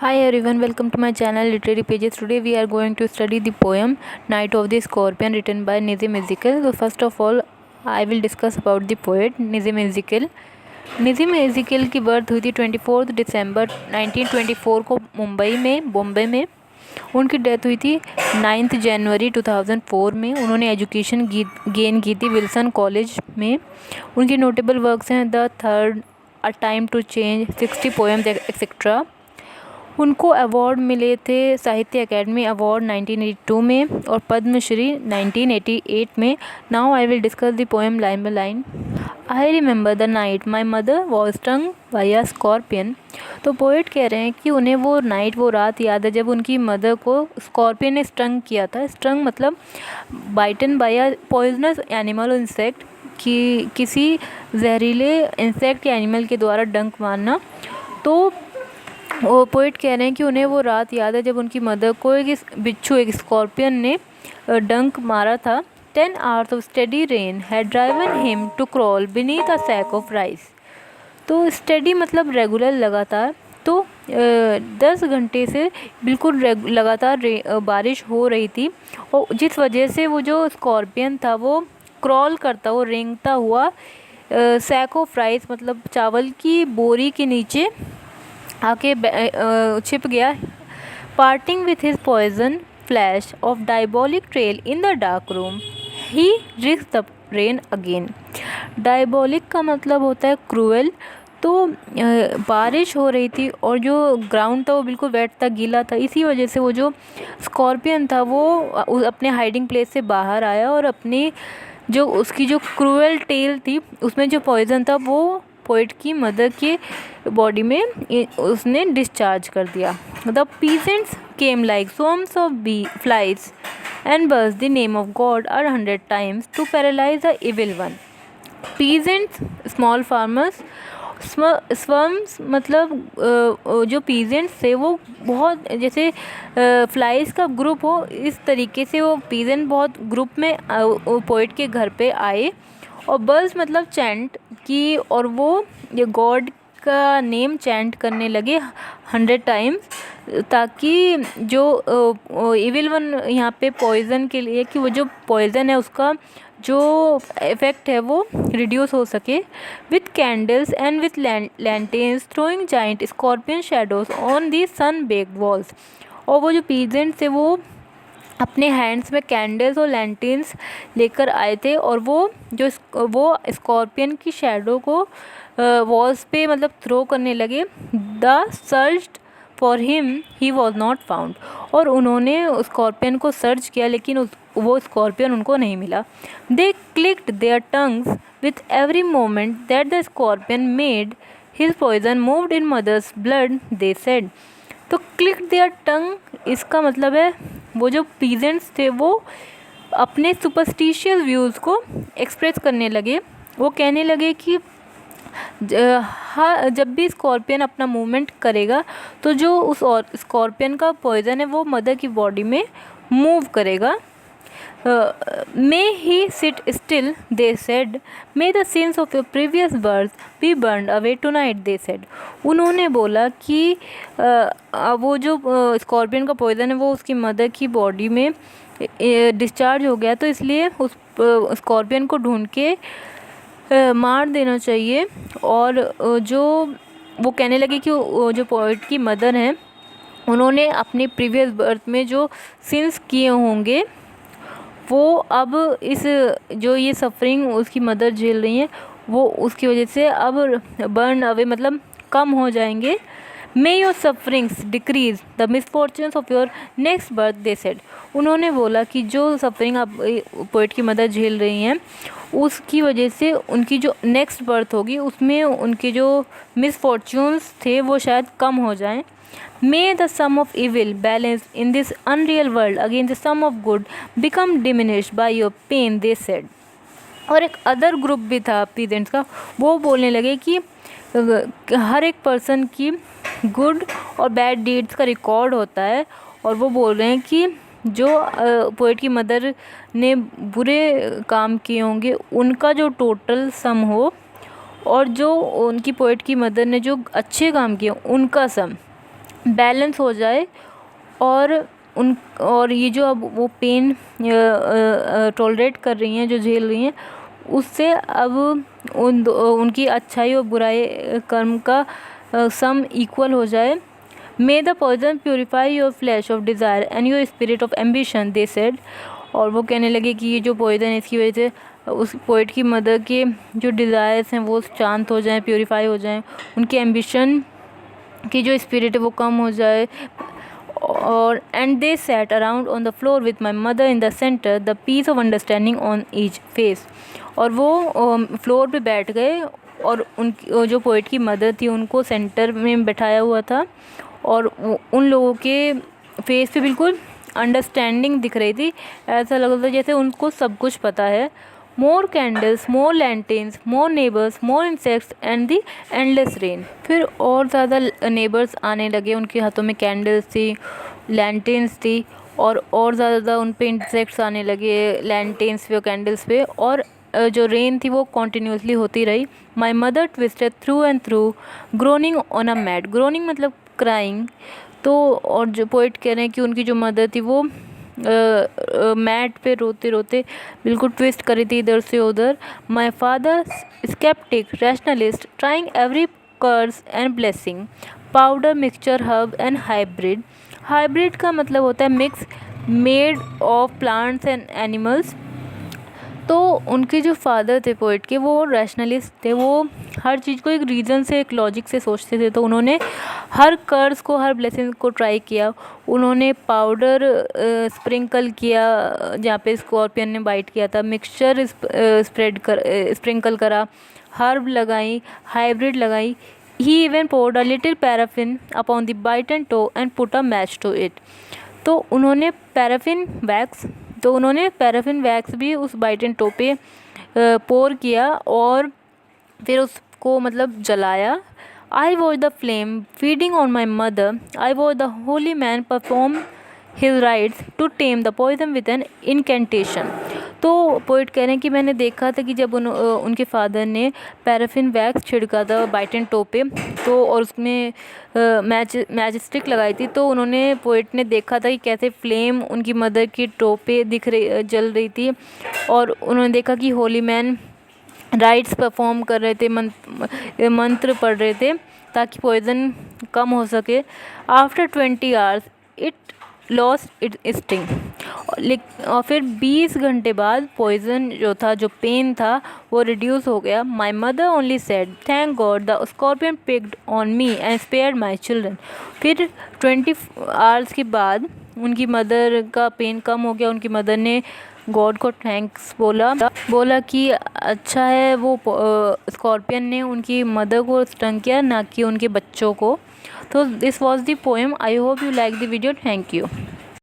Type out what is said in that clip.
Hi everyone, welcome to my channel Literary Pages. Today we are going to study the poem Night of the Scorpion written by Nazim Ezekiel. So first of all, I will discuss about the poet Nazim Ezekiel. Nazim एज़िकियल की birth हुई थी 24 दिसंबर 1924 को बॉम्बे में। उनकी death हुई थी 9 जनवरी 2004 में। उन्होंने एजुकेशन गेन की थी विल्सन कॉलेज में। उनकी नोटेबल वर्क्स हैं the third, a time to change, 60 poems etcetera. उनको अवार्ड मिले थे साहित्य अकेडमी अवार्ड 1982 में और पद्मश्री 1988 में। Now I will discuss the poem line by line. I remember the night my mother was stung by a scorpion. तो poet कह रहे हैं कि उन्हें वो रात याद है जब उनकी मदर को स्कॉर्पियन ने स्टंग किया था। स्टंग मतलब bitten by a poisonous animal insect, कि किसी जहरीले इंसेक्ट या एनिमल के द्वारा डंक मारना। तो वो पोइट कह रहे हैं कि उन्हें वो रात याद है जब उनकी मदर को एक स्कॉर्पियन ने डंक मारा था। 10 hours of steady rain had driven him to crawl beneath a sack of rice। तो स्टेडी मतलब रेगुलर, लगातार। तो 10 घंटे से बिल्कुल लगातार बारिश हो रही थी और जिस वजह से वो जो स्कॉर्पियन था वो क्रॉल करता, वो रेंगता हुआ सैक ऑफ राइस मतलब चावल की बोरी के नीचे आके छिप गया। Parting with his poison flash of diabolic trail in the dark room he risk the rain again. Diabolic का मतलब होता है क्रूएल। तो बारिश हो रही थी और जो ग्राउंड था वो बिल्कुल वेट था, गीला था। इसी वजह से वो जो स्कॉर्पियन था वो अपने हाइडिंग प्लेस से बाहर आया और अपनी उसकी जो क्रूएल टेल थी उसमें जो पॉइजन था वो पोइट की मदर के बॉडी में उसने डिस्चार्ज कर दिया। The peasants came like swarms of flies and buzzed the name of God 100 times to paralyze the evil one। Peasants small farmers, swarms मतलब जो पीजेंट्स थे वो बहुत जैसे फ्लाइज का ग्रुप हो, इस तरीके से वो पीजेंट बहुत ग्रुप में पोइट के घर पे आए। और बज़ मतलब चैंट की, और वो ये गॉड का नेम चैंट करने लगे 100 टाइम्स, ताकि जो इविल वन यहाँ पे पॉइज़न के लिए, कि वो जो पॉइज़न है उसका जो इफ़ेक्ट है वो रिड्यूस हो सके। With candles and with lanterns throwing giant scorpion shadows on the sun baked walls. और वो जो पीजेंट्स थे वो अपने हैंड्स में कैंडल्स और लैंटेन्स लेकर आए थे और वो स्कॉर्पियन की शैडो को वॉल्स पे मतलब थ्रो करने लगे। The searched for him he was not found. और उन्होंने स्कॉर्पियन को सर्च किया लेकिन वो स्कॉर्पियन उनको नहीं मिला। They clicked their tongues with every moment that the scorpion made his poison moved in mother's blood, they said. तो क्लिक देयर टंग इसका मतलब है वो जो पीजेंट्स थे वो अपने सुपरस्टिशियस व्यूज़ को एक्सप्रेस करने लगे। वो कहने लगे कि हाँ, जब भी स्कॉर्पियन अपना मूवमेंट करेगा तो जो उस और स्कॉर्पियन का पॉइजन है वो मदर की बॉडी में मूव करेगा। May he sit still, they said, may the sins of your previous birth be burned away tonight, they said. उन्होंने बोला कि वो जो स्कॉर्पियन का पॉइजन है वो उसकी मदर की बॉडी में डिस्चार्ज हो गया, तो इसलिए उस स्कॉर्पियन को ढूंढ के मार देना चाहिए। और जो वो कहने लगे कि जो पोइट की मदर हैं उन्होंने अपने प्रीवियस बर्थ में जो सिंस किए होंगे वो अब इस जो ये सफरिंग उसकी मदर झेल रही हैं वो उसकी वजह से अब बर्न अवे मतलब कम हो जाएंगे। मे your sufferings decrease the misfortunes of your next birth, they said. उन्होंने बोला कि जो सफरिंग अब पोइट की मदर झेल रही हैं उसकी वजह से उनकी जो नेक्स्ट बर्थ होगी उसमें उनके जो मिसफॉर्चून्स थे वो शायद कम हो जाएं। May the sum of evil balanced in this unreal world against the sum of good become diminished by your pain, they said। और एक अदर ग्रुप भी था पीजेंट्स का, वो बोलने लगे कि हर एक पर्सन की गुड और बैड डीड्स का रिकॉर्ड होता है, और वो बोल रहे हैं कि जो पोइट की मदर ने बुरे काम किए होंगे उनका जो टोटल सम हो और जो उनकी पोइट की मदर ने जो अच्छे काम किए उनका सम, बैलेंस हो जाए और ये जो अब वो पेन टॉलरेट कर रही हैं, जो झेल रही हैं, उससे अब उनकी अच्छाई और बुराई कर्म का सम इक्वल हो जाए। May the poison purify your flesh of desire and your spirit of ambition, they said. और वो कहने लगे कि ये जो पॉइजन है, इसकी वजह से उस पोइट की मदर के जो डिज़ायर्स हैं वो शांत हो जाएं, प्योरीफाई हो जाएं, उनकी एम्बिशन की जो स्पिरिट है वो कम हो जाए। और and they sat around on the floor with my mother in the centre, the peace of understanding on each face. और वो फ्लोर पे बैठ गए और उनकी जो पोइट की मदर थी उनको सेंटर में बैठाया हुआ था, और उन लोगों के फेस पे बिल्कुल अंडरस्टैंडिंग दिख रही थी। ऐसा लग रहा था जैसे उनको सब कुछ पता है। More candles, more lanterns, more neighbours, more insects and the endless rain. फिर और ज़्यादा नेबर्स आने लगे, उनके हाथों में कैंडल्स थी, लैंटेन्स थी, और ज़्यादा उन पे इंसेक्ट्स आने लगे लैंटेन्स पे और कैंडल्स पे। और जो रेन थी वो कॉन्टीन्यूसली होती रही। My mother twisted through and through, groaning on a mat. Groaning मतलब क्राइंग। तो और जो पोइट कह रहे हैं कि उनकी जो मदर थी वो मैट पे रोते रोते बिल्कुल ट्विस्ट करी थी इधर से उधर। My father sceptic rationalist, trying every curse and blessing, powder mixture herb and hybrid. Hybrid का मतलब होता है mix, made of plants and animals. तो उनके जो फादर थे पोइट के, वो रैशनलिस्ट थे, वो हर चीज़ को एक रीज़न से, एक लॉजिक से सोचते थे। तो उन्होंने हर कर्स को, हर ब्लेसिंग को ट्राई किया। उन्होंने पाउडर स्प्रिंकल किया जहाँ पे स्कॉर्पियन ने बाइट किया था, मिक्सचर स्प्रिंकल करा, हर्ब लगाई, हाइब्रिड लगाई। ही even poured a little paraffin upon the bitten toe and put a match to it। तो उन्होंने पैराफिन वैक्स भी उस बाइटन टो पे पोर किया और फिर उसको मतलब जलाया। I watch the flame feeding on my mother, I watch the holy man perform his rites to tame the poison with an incantation. तो पोइट कह रहे हैं कि मैंने देखा था कि जब उनके फादर ने पैराफिन वैक्स छिड़का था बाइटन टो पे, तो और उसमें मैच स्टिक लगाई थी, तो उन्होंने, पोइट ने देखा था कि कैसे फ्लेम उनकी मदर की टो पे जल रही थी। और उन्होंने देखा कि होली मैन राइट्स परफॉर्म कर रहे थे, मंत्र पढ़ रहे थे ताकि पॉइजन कम हो सके। After 20 hours it lost it sting. और फिर 20 घंटे बाद पॉइजन जो था, जो पेन था, वो रिड्यूस हो गया। My mother only said thank God the scorpion picked on me and spared my children. फिर 20 आवर्स के बाद उनकी मदर का पेन कम हो गया। उनकी मदर ने गॉड को थैंक्स बोला कि अच्छा है वो स्कॉर्पियन ने उनकी मदर को स्टंग किया, ना कि उनके बच्चों को। तो this was the poem. I hope you like the video. Thank you.